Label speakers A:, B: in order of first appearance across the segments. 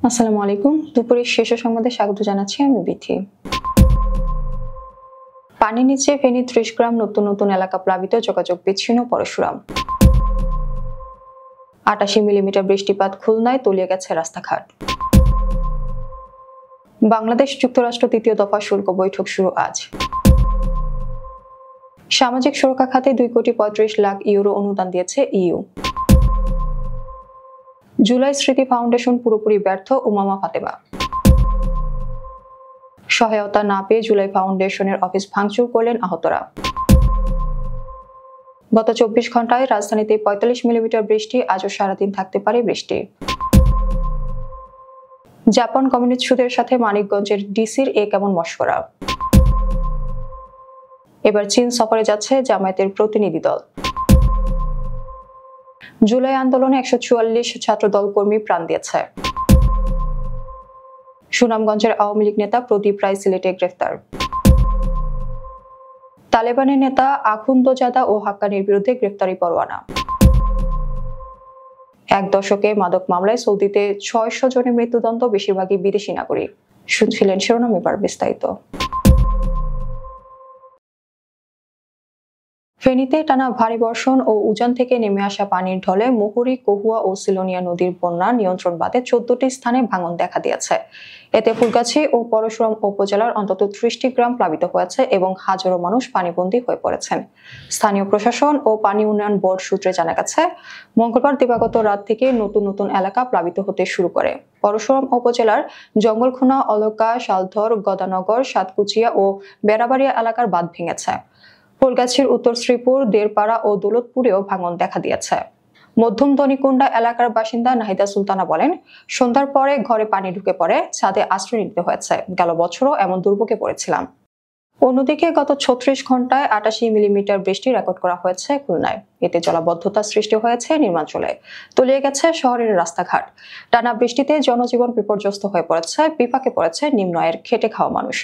A: আসসালামু আলাইকুম। দুপুরের শীর্ষ সংবাদে স্বাগত জানাচ্ছি আমি বিথি। পানির নিচে ফেনী ৩০ গ্রাম, নতুন নতুন এলাকা প্লাবিত, যোগাযোগ বিচ্ছিন্ন। পরশুরাম ৮৮ মিলিমিটার বৃষ্টিপাত, খুলনায় তলিয়ে গেছে রাস্তাঘাট। বাংলাদেশ যুক্তরাষ্ট্র তৃতীয় দফা শুল্ক বৈঠক শুরু আজ। সামাজিক সুরক্ষা খাতে 2,35,00,000 অনুদান দিয়েছে ইইউ। জুলাই স্মৃতি ফাউন্ডেশন পুরোপুরি ব্যর্থ, উমামা ফাতেমা। সহায়তা না পেয়ে জুলাই ফাউন্ডেশনের অফিস ভাঙচুর করলেন আহতরা। গত 24 ঘন্টায় রাজধানীতে 45 মিলিমিটার বৃষ্টি, আজও সারাদিন থাকতে পারে বৃষ্টি। জাপান কমিউনিস্ট সুদের সাথে মানিকগঞ্জের ডিসির কেমন মশকরা। এবার চীন সফরে যাচ্ছে জামায়াতের প্রতিনিধি দল। জুলাই আন্দোলনে 144 ছাত্রদল কর্মী প্রাণ দিয়েছে। সুনামগঞ্জের আওয়ামী লীগ নেতা প্রদীপ রায় সিলেটে গ্রেফতার। তালেবানের নেতা আখুন্দজাদা ও হাক্কানির বিরুদ্ধে গ্রেফতারি পরোয়ানা। এক দশকে মাদক মামলায় সৌদিতে 600 জনের মৃত্যুদণ্ড, বেশিরভাগই বিদেশি নাগরিক। শুনছিলেন শিরোনাম, এবার বিস্তারিত। ফেনীতে টানা ভারী বর্ষণ ও উজান থেকে নেমে আসা পানির ঢলে মুহুরী, কহুয়া ও সিলোনিয়া নদীর বন্যা নিয়ন্ত্রণ বাদে 14টি স্থানে ভাঙন দেখা দিয়েছে। এতে ফুলগাছি ও পরশুরাম উপজেলার অন্তত 30টি গ্রাম প্লাবিত হয়েছে এবং হাজারো মানুষ পানিবন্দী হয়ে পড়েছেন। স্থানীয় প্রশাসন ও পানি উন্নয়ন বোর্ড সূত্রে জানা গেছে, মঙ্গলবার দিবাগত রাত থেকে নতুন নতুন এলাকা প্লাবিত হতে শুরু করে। পরশুরাম উপজেলার জঙ্গলখোনা, অলকা, শালধর, গদানগর, সাতকুচিয়া ও বেড়াবাড়িয়া এলাকার বাঁধ ভেঙেছে। ফুলগাছির উত্তর শ্রীপুর, দেরপাড়া ও দৌলতপুরেও ভাঙন দেখা দিয়েছে। মধ্যম ধনিকুণ্ডা এলাকার বাসিন্দা নাহিদা সুলতানা বলেন, সন্ধ্যার পরে ঘরে পানি ঢুকে পড়ে, ছাদে আশ্রয় নিতে হয়েছে। গেল বছরও এমন দুর্ভোগে পড়েছিলাম। অন্যদিকে গত 36 ঘন্টায় 88 মিলিমিটার বৃষ্টি রেকর্ড করা হয়েছে খুলনায়। এতে জলাবদ্ধতা সৃষ্টি হয়েছে নির্মাঞ্চলে, তলিয়ে গেছে শহরের রাস্তাঘাট। টানা বৃষ্টিতে জনজীবন বিপর্যস্ত হয়ে পড়েছে, বিপাকে পড়েছে নিম্ন আয়ের খেটে খাওয়া মানুষ।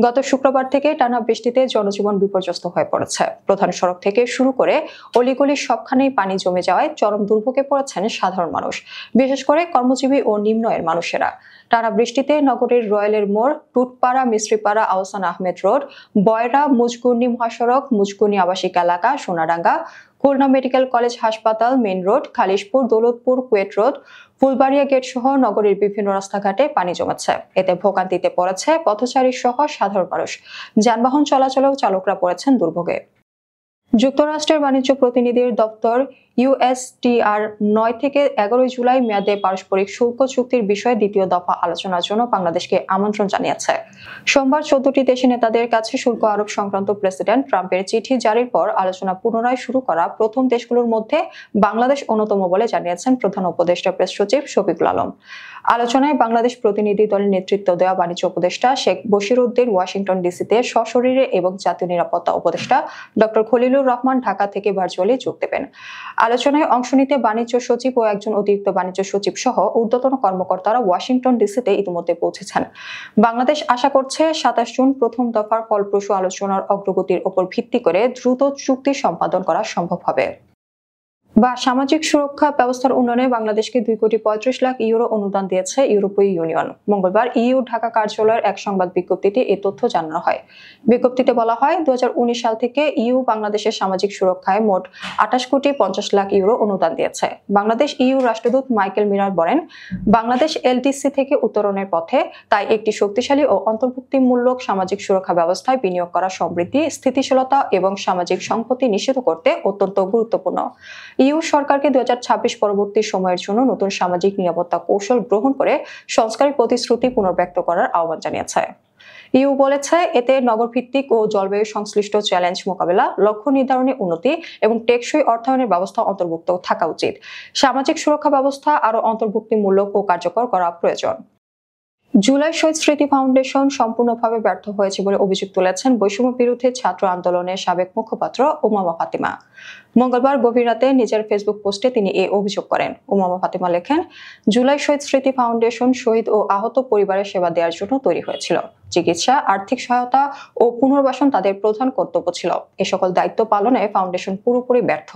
A: গত শুক্রবার থেকে টানা বৃষ্টিতে জনজীবন বিপর্যস্ত হয়ে পড়েছে। প্রধান সড়ক থেকে শুরু করে অলিগলির সবখানেই পানি জমে যাওয়ায় চরম দুর্ভোগে পড়েছেন সাধারণ মানুষ, বিশেষ করে কর্মজীবী ও নিম্ন আয়ের মানুষেরা। টানা বৃষ্টিতে নগরের রয়েলের মোড়, টুটপাড়া, মিস্ত্রিপাড়া, আহসান আহমেদ রোড, বয়রা, মুজগুর্নি মহাসড়ক, মুজগুর্নি আবাসিক এলাকা, সোনাডাঙ্গা, খুলনা মেডিকেল কলেজ হাসপাতাল, main road, Khalishpur, Daulatpur, KUET road, Phulbaria gate সহ নগরীর বিভিন্ন রাস্তাঘাটে পানি জমেছে। এতে ভোগান্তিতে পড়েছে পথচারী সহ সাধারণ মানুষ। যানবাহন চলাচলেও চালকরা পড়েছেন দুর্ভোগে। যুক্তরাষ্ট্রের বাণিজ্য প্রতিনিধির দপ্তর ইউএসটিআর 9 থেকে 11 জুলাই মেয়াদে পারস্পরিক শুল্ক চুক্তির বিষয়ে দ্বিতীয় দফা আলোচনার জন্য বাংলাদেশকে আমন্ত্রণ জানিয়েছে। সোমবার 14টি দেশি নেতাদের কাছে শুল্ক আরোপ সংক্রান্ত প্রেসিডেন্ট ট্রাম্পের চিঠি জারির পর আলোচনা পুনরায় শুরু করা প্রথম দেশগুলোর মধ্যে বাংলাদেশ অন্যতম বলে জানিয়েছেন প্রধান উপদেষ্টা প্রেস সচিব শফিকুল আলম। আলোচনায় বাংলাদেশ প্রতিনিধি দলের নেতৃত্ব দেওয়া বাণিজ্য উপদেষ্টা শেখ বশিরউদ্দিন ওয়াশিংটন ডিসিতে সশরীরে এবং জাতীয় নিরাপত্তা উপদেষ্টা ডক্টর খলিলুর রহমান ঢাকা থেকে ভার্চুয়ালি যোগ দেবেন। আলোচনায় অংশ নিতে বাণিজ্য সচিব ও একজন অতিরিক্ত বাণিজ্য সচিব সহ ঊর্ধ্বতন কর্মকর্তারা ওয়াশিংটন ডিসিতে ইতিমধ্যে পৌঁছেছেন। বাংলাদেশ আশা করছে 27 জুন প্রথম দফার ফলপ্রসূ আলোচনার অগ্রগতির উপর ভিত্তি করে দ্রুত চুক্তি সম্পাদন করা সম্ভব হবে। সামাজিক সুরক্ষা ব্যবস্থার উন্নয়নে বাংলাদেশকে 2,35,00,000 অনুদান দিয়েছে ইউরোপীয় ইউনিয়ন। মঙ্গলবার ইইউ ঢাকা কার্যালয়ের এক সংবাদ বিজ্ঞপ্তিতে এই তথ্য জানানো হয়। বিজ্ঞপ্তিতে বলা হয়, 2019 সাল থেকে ইইউ বাংলাদেশের সামাজিক সুরক্ষায় মোট 28,50,00,000 অনুদান দিয়েছে। বাংলাদেশ ইইউ রাষ্ট্রদূত মাইকেল মিরার বলেন, বাংলাদেশ এলটিসি থেকে উত্তরণের পথে, তাই একটি শক্তিশালী ও অন্তর্ভুক্তিমূলক সামাজিক সুরক্ষা ব্যবস্থায় বিনিয়োগ করা সমৃদ্ধি, স্থিতিশীলতা এবং সামাজিক সংহতি নিশ্চিত করতে অত্যন্ত গুরুত্বপূর্ণ। ইইউ সরকারকে 2026 পরবর্তী সময়ের জন্য নতুন সামাজিক নিরাপত্তা কৌশল গ্রহণ করে সংস্কারের প্রতিশ্রুতি পুনর্ব্যক্ত করার আহ্বান জানিয়েছে। ইইউ বলেছে, এতে নগরভিত্তিক ও জলবায়ু সংশ্লিষ্ট চ্যালেঞ্জ মোকাবেলা, লক্ষ্য নির্ধারণে উন্নতি এবং টেকসই অর্থায়নের ব্যবস্থা অন্তর্ভুক্ত থাকা উচিত। সামাজিক সুরক্ষা ব্যবস্থা আরও অন্তর্ভুক্তিমূলক ও কার্যকর করা প্রয়োজন। জুলাই শহীদ স্মৃতি ফাউন্ডেশন সম্পূর্ণভাবে ব্যর্থ হয়েছে বলে অভিযোগ তুলেছেন বৈষম্য বিরোধী ছাত্র আন্দোলনের সাবেক মুখপাত্র উমামা ফাতেমা। মঙ্গলবার গভীর রাতে নিজের ফেসবুক পোস্টে তিনি এই অভিযোগ করেন। উমামা ফাতেমা লেখেন, জুলাই শহীদ স্মৃতি ফাউন্ডেশন শহীদ ও আহত পরিবারের সেবা দেওয়ার জন্য তৈরি হয়েছিল। চিকিৎসা, আর্থিক সহায়তা ও পুনর্বাসন তাদের প্রধান কর্তব্য ছিল। এ সকল দায়িত্ব পালনে ফাউন্ডেশন পুরোপুরি ব্যর্থ।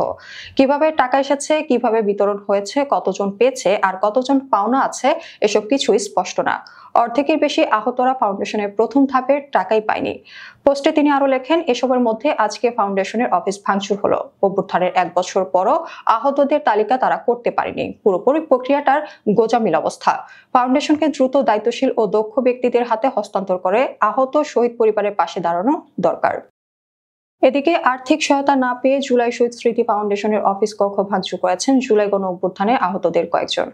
A: কিভাবে টাকা এসেছে, কিভাবে বিতরণ হয়েছে, কতজন পেয়েছে আর কতজন পাওনা আছে, এসব কিছুই স্পষ্ট না। অর্ধেকের বেশি আহতরা ফাউন্ডেশনের প্রথম ধাপের টাকাই পায়নি। পোস্টে তিনি আরো লেখেন, এসবের মধ্যে আজকে ফাউন্ডেশনের অফিস ভাঙচুর হলো। অভ্যুত্থানের 1 বছর পরও আহতদের তালিকা তারা করতে পারেনি। পুরোপুরি প্রক্রিয়াটার গোজামিল অবস্থা। ফাউন্ডেশনকে দ্রুত দায়িত্বশীল ও দক্ষ ব্যক্তিদের হাতে হস্তান্তর করে আহত শহীদ পরিবারের পাশে দাঁড়ানো দরকার। এদিকে আর্থিক সহায়তা না পেয়ে জুলাই শহীদ স্মৃতি ফাউন্ডেশনের অফিস কক্ষ ভাঙচুর করেছেন জুলাই গণ অভ্যুত্থানে আহতদের কয়েকজন।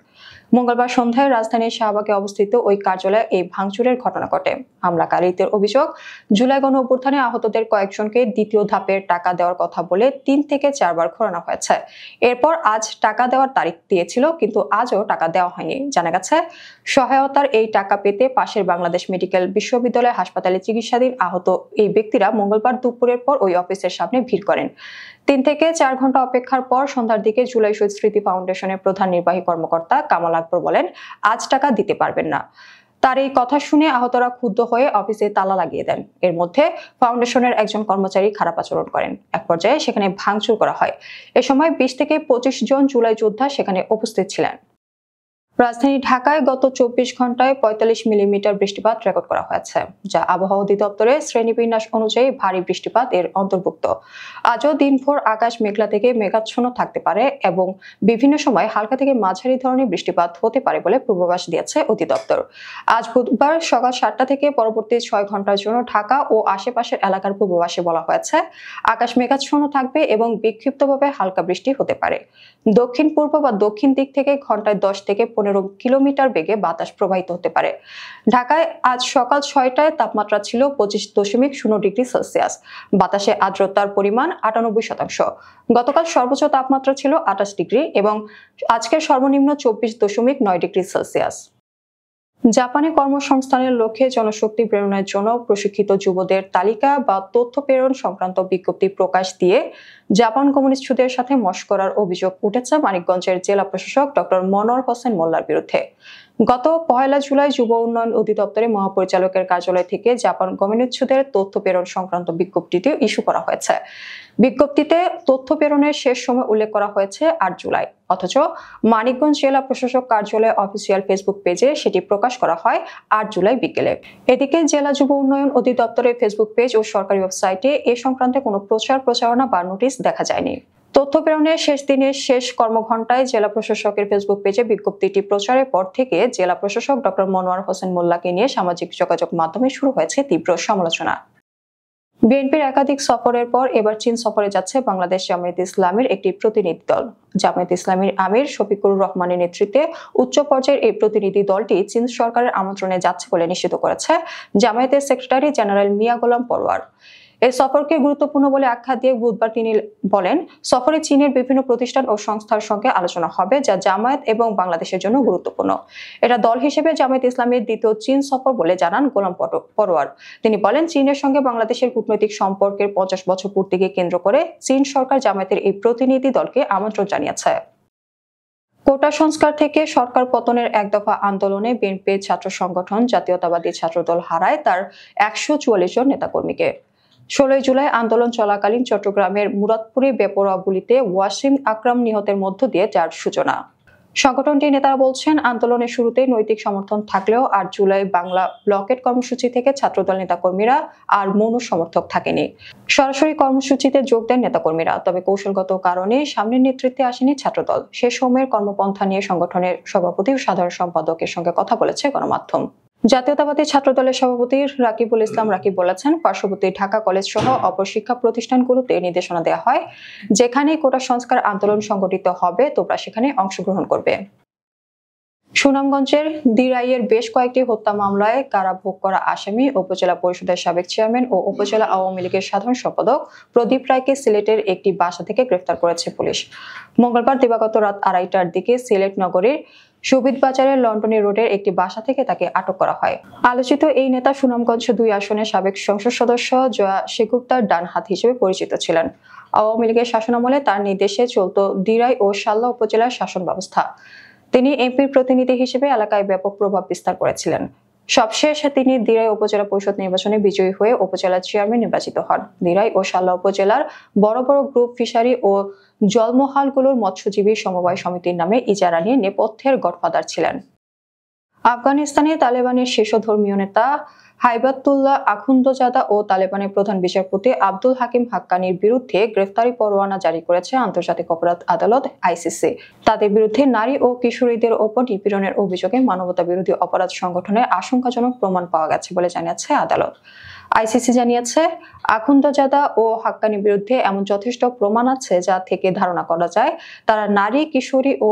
A: মঙ্গলবার সন্ধ্যায় রাজধানীর শাহবাগে অবস্থিত ওই কার্যালয়ে এই ভাঙচুরের ঘটনা ঘটে। হামলাকারীদের অভিযোগ, জুলাই গণ অভ্যুত্থানে আহতদের কয়েকজনকে দ্বিতীয় ধাপের টাকা দেওয়ার কথা বলে 3 থেকে 4 বার ঘোরানো হয়েছে। এরপর আজ টাকা দেওয়ার তারিখ দিয়েছিল, কিন্তু আজও টাকা দেওয়া হয়নি। জানা গেছে, সহায়তার এই টাকা পেতে পাশের বাংলাদেশ মেডিকেল বিশ্ববিদ্যালয় হাসপাতালে চিকিৎসাধীন আহত এই ব্যক্তিরা মঙ্গলবার দুপুরের পর ওই অফিসের সামনে ভিড় করেন। 3 থেকে 4 ঘন্টা অপেক্ষার পর সন্ধ্যার দিকে জুলাই শহীদ স্মৃতি ফাউন্ডেশনের প্রধান নির্বাহী কর্মকর্তা কামাল আকবর বলেন, আজ টাকা দিতে পারবেন না। তার এই কথা শুনে আহতরা ক্ষুব্ধ হয়ে অফিসে তালা লাগিয়ে দেন। এর মধ্যে ফাউন্ডেশনের একজন কর্মচারী খারাপ আচরণ করেন। এক পর্যায়ে সেখানে ভাঙচুর করা হয়। এ সময় 20 থেকে 25 জন জুলাই যোদ্ধা সেখানে উপস্থিত ছিলেন। রাজধানী ঢাকায় গত 24 ঘন্টায় 45 মিলিমিটার বৃষ্টিপাত রেকর্ড করা হয়েছে, যা আবহাওয়া অধিদপ্তরের শ্রেণীবিন্যাস অনুযায়ী ভারী বৃষ্টিপাত এর অন্তর্ভুক্ত। আজও দিনভর আকাশ মেঘলা থেকে মেঘাচ্ছন্ন থাকতে পারে এবং বিভিন্ন সময় হালকা থেকে মাঝারি ধরনের বৃষ্টিপাত হতে পারে বলে পূর্বাভাস দিয়েছে অধিদপ্তর। আজ বুধবার সকাল 7টা থেকে পরবর্তী 6 ঘন্টার জন্য ঢাকা ও আশেপাশের এলাকার পূর্বাভাসে বলা হয়েছে, আকাশ মেঘাচ্ছন্ন থাকবে এবং বিক্ষিপ্তভাবে হালকা বৃষ্টি হতে পারে। দক্ষিণ পূর্ব বা দক্ষিণ দিক থেকে ঘন্টায় 10 থেকে 15 কিলোমিটার বেগে বাতাস প্রবাহিত হতে পারে। ঢাকায় আজ সকাল 6টায় তাপমাত্রা ছিল 25.0 ডিগ্রি সেলসিয়াস। বাতাসে আর্দ্রতার পরিমাণ 98%। গতকাল সর্বোচ্চ তাপমাত্রা ছিল 28 ডিগ্রি এবং আজকের সর্বনিম্ন 24.9 ডিগ্রি সেলসিয়াস। জাপানে কর্মসংস্থানের লক্ষ্যে জনশক্তি প্রেরণের জন্য প্রশিক্ষিত যুবদের তালিকা বা তথ্য প্রেরণ সংক্রান্ত বিজ্ঞপ্তি প্রকাশ দিয়ে জাপান কমিউনিস্টদের সাথে মশকরার অভিযোগ উঠেছে মানিকগঞ্জের জেলা প্রশাসক ডক্টর মনোয়ার হোসেন মোল্লার বিরুদ্ধে। গত 1 জুলাই যুব উন্নয়ন অধিদপ্তরের মহাপরিচালকের কার্যালয় থেকে জাপান কমিউনিস্টদের তথ্য প্রেরণ সংক্রান্ত বিজ্ঞপ্তিটি ইস্যু করা হয়েছে। বিজ্ঞপ্তিতে তথ্য প্রেরণের শেষ সময় উল্লেখ করা হয়েছে 8 জুলাই, অথচ মানিকগঞ্জ জেলা প্রশাসক কার্যালয়ের অফিসিয়াল ফেসবুক পেজে সেটি প্রকাশ করা হয় 8 জুলাই বিকেলে। এদিকে জেলা যুব উন্নয়ন অধিদপ্তরের ফেসবুক পেজ ও সরকারি ওয়েবসাইটে এ সংক্রান্তে কোনো প্রচারণা বা নোটিশ দেখা যায়নি। তথ্য প্রেরণের শেষ দিনের শেষ কর্মঘণ্টায় জেলা প্রশাসকের ফেসবুক পেজে বিজ্ঞপ্তিটি প্রচারের পর থেকে জেলা প্রশাসক ডক্টর মনোয়ার হোসেন মোল্লাকে নিয়ে সামাজিক যোগাযোগ মাধ্যমে শুরু হয়েছে তীব্র সমালোচনা। বিএনপির একাধিক সফরের পর এবার চীন সফরে যাচ্ছে বাংলাদেশ জামায়াতে ইসলামীর একটি প্রতিনিধি দল। জামায়াতে ইসলামীর আমির শফিকুর রহমানের নেতৃত্বে উচ্চ পর্যায়ের এই প্রতিনিধি দলটি চীন সরকারের আমন্ত্রণে যাচ্ছে বলে নিশ্চিত করেছে জামায়াতের সেক্রেটারি জেনারেল মিয়া গোলাম পরোয়ার। এই সফরকে গুরুত্বপূর্ণ বলে আখ্যা দিয়ে বুধবার তিনি বলেন, সফরে চীনের বিভিন্ন প্রতিষ্ঠান ও সংস্থার সঙ্গে আলোচনা হবে, যা জামায়াত এবং বাংলাদেশের জন্য গুরুত্বপূর্ণ। এটা দল হিসেবে জামায়াত ইসলামের দ্বিতীয় চীন সফর বলে জানান গোলাম পরোয়ার। তিনি বলেন, চীনের সঙ্গে বাংলাদেশের কূটনৈতিক সম্পর্কের 50 বছর পূর্তিকে কেন্দ্র করে চীন সরকার জামায়াতের এই প্রতিনিধি দলকে আমন্ত্রণ জানিয়েছে। কোটা সংস্কার থেকে সরকার পতনের এক দফা আন্দোলনে বিএনপির ছাত্র সংগঠন জাতীয়তাবাদী ছাত্রদল হারায় তার 144 জন নেতাকর্মীকে। 16 জুলাই আন্দোলন চলাকালীন চট্টগ্রামের মুরাদপুরে বেপরোয়া গুলিতে ওয়াসিম আকরাম নিহতের মধ্য দিয়ে যার সূচনা। সংগঠনটির নেতারা বলছেন, আন্দোলনের শুরুতেই নৈতিক সমর্থন থাকলেও 8 জুলাই বাংলা ব্লকেট কর্মসূচি থেকে ছাত্রদল নেতাকর্মীরা আর মৌন সমর্থক থাকেনি। সরাসরি কর্মসূচিতে যোগ দেন নেতাকর্মীরা, তবে কৌশলগত কারণে সামনের নেতৃত্বে আসেনি ছাত্রদল। সে সময়ের কর্মপন্থা নিয়ে সংগঠনের সভাপতি ও সাধারণ সম্পাদকের সঙ্গে কথা বলেছে গণমাধ্যম। জাতীয়তাবাদী ছাত্রদলের সভাপতি রাকিবুল ইসলাম রাকিব বলেছেন, পার্শ্ববর্তী ঢাকা কলেজ সহ অপর শিক্ষা প্রতিষ্ঠানগুলোতে নির্দেশনা দেওয়া হয়, যেখানে কোটা সংস্কার আন্দোলন সংগঠিত হবে তোমরা সেখানে অংশগ্রহণ করবে। সুনামগঞ্জের দিরাইয়ের বেশ কয়েকটি হত্যা মামলায় কারাভোগ করা আসামি উপজেলা পরিষদের সাবেক চেয়ারম্যান ও উপজেলা আওয়ামী লীগের সাধারণ সম্পাদক প্রদীপ রায়কে সিলেটের একটি বাসা থেকে গ্রেফতার করেছে পুলিশ। মঙ্গলবার দিবাগত রাত 2:30টার দিকে সিলেট নগরীর সুবিদ বাজারের লন্ডনী রোডের একটি বাসা থেকে তাকে আটক করা হয়। আলোচিত এই নেতা সুনামগঞ্জ 2 আসনের সাবেক সংসদ সদস্য জয়া সেগুপ্তার ডান হাত হিসেবে পরিচিত ছিলেন। আওয়ামী লীগের শাসনামলে তার নির্দেশে চলত দিরাই ও শাল্লা উপজেলার শাসন ব্যবস্থা। তিনি এমপির প্রতিনিধি হিসেবে এলাকায় ব্যাপক প্রভাব বিস্তার করেছিলেন। সবশেষ তিনি দিরাই উপজেলা পরিষদ নির্বাচনে বিজয়ী হয়ে উপজেলা চেয়ারম্যান নির্বাচিত হন। দিরাই ও শাল্লা উপজেলার বড় বড় গ্রুপ ফিশারি ও জলমহালগুলোর মৎস্যজীবী সমবায় সমিতির নামে ইজারা নিয়ে নেপথ্যের গডফাদার ছিলেন। আফগানিস্তানে তালেবানের শীর্ষ ধর্মীয় নেতা হাইবাতুল্লাহ আখুন্দজাদা ও তালেবানের প্রধান বিচারপতি আব্দুল হাকিম হাক্কানির বিরুদ্ধে গ্রেফতারি পরোয়ানা জারি করেছে আন্তর্জাতিক অপরাধ আদালত আইসিসি। তাদের বিরুদ্ধে নারী ও কিশোরীদের ওপর নিপীড়নের অভিযোগে মানবতা বিরোধী অপরাধ সংগঠনের আশঙ্কাজনক প্রমাণ পাওয়া গেছে বলে জানিয়েছে আদালত। আইসিসি জানিয়েছে, আখুন্দজাদা ও হাক্কানির বিরুদ্ধে এমন যথেষ্ট প্রমাণ আছে যা থেকে ধারণা করা যায় তারা নারী, কিশোরী ও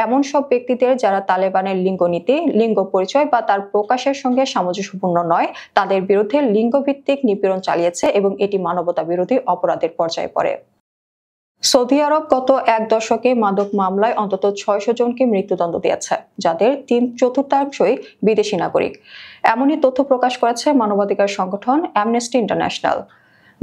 A: এমন সব ব্যক্তিদের যারা তালেবানের লিঙ্গনীতি, লিঙ্গ পরিচয় বা তার প্রকাশের সঙ্গে সামঞ্জস্যপূর্ণ নয় তাদের বিরুদ্ধে লিঙ্গভিত্তিক নিপীড়ন চালিয়েছে এবং এটি মানবতা বিরোধী অপরাধের পর্যায়ে পড়ে। সৌদি আরব গত এক দশকে মাদক মামলায় অন্তত 600 জনকে মৃত্যুদণ্ড দিয়েছে, যাদের 3/4 বিদেশি নাগরিক। এমনই তথ্য প্রকাশ করেছে মানবাধিকার সংগঠন অ্যামনেস্টি ইন্টারন্যাশনাল।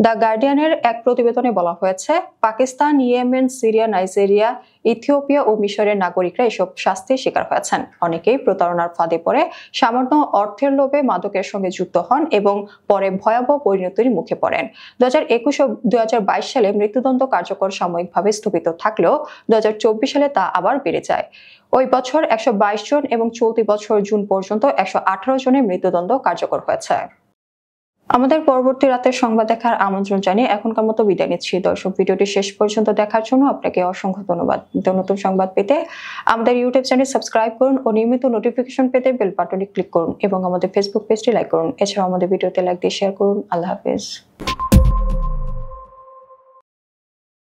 A: দ্য গার্ডিয়ানের এক প্রতিবেদনে বলা হয়েছে, Pakistan, Yemen, Syria, Nigeria, Ethiopia ও মিশরের নাগরিকরা এসব শাস্তির শিকার হয়েছেন। অনেকেই প্রতারণার ফাঁদে পড়ে সামান্য অর্থের লোভে মাদকের সঙ্গে যুক্ত হন এবং পরে ভয়াবহ পরিণতির মুখে পড়েন। 2021 ও 2022 সালে মৃত্যুদণ্ড কার্যকর সাময়িকভাবে স্থগিত থাকলেও 2024 সালে তা আবার বেড়ে যায়। ওই বছর 122 জন এবং চলতি বছর জুন পর্যন্ত 118 জনের মৃত্যুদণ্ড কার্যকর হয়েছে। আমাদের পরবর্তী রাতের সংবাদ দেখার আমন্ত্রণ জানিয়ে এখনকার মতো বিদায় নিচ্ছি। দর্শক, ভিডিওটি শেষ পর্যন্ত দেখার জন্য আপনাকে অসংখ্য ধন্যবাদ। নতুন সংবাদ পেতে আমাদের ইউটিউব চ্যানেল সাবস্ক্রাইব করুন ও নিয়মিত নোটিফিকেশন পেতে বেল বাটনে ক্লিক করুন এবং আমাদের ফেসবুক পেজটি লাইক করুন। এছাড়াও আমাদের ভিডিওতে লাইক দিয়ে শেয়ার করুন। আল্লাহ হাফেজ।